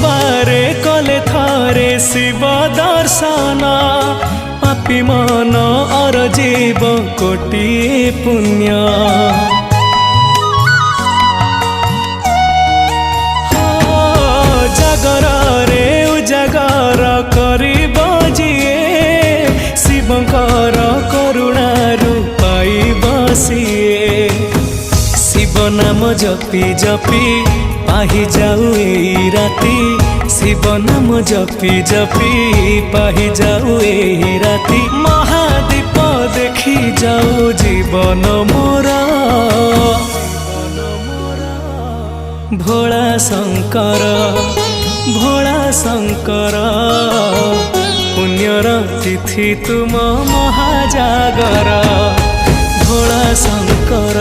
बारे कले थारे शिव दर्शन पापी मन अर जीव कोटि पुण्य जागर रे उजागर करिब जिए शिवकर करुणारु पाइब सिए शिव नाम जपी जपी पाहि जाऊ एई राती शिव नाम जपी जपी पाहि जाऊ एई राती महादीप देखी जाऊ जीवन मोरा भोला शंकर पुण्यर तिथि तुम महाजागर भोला शंकर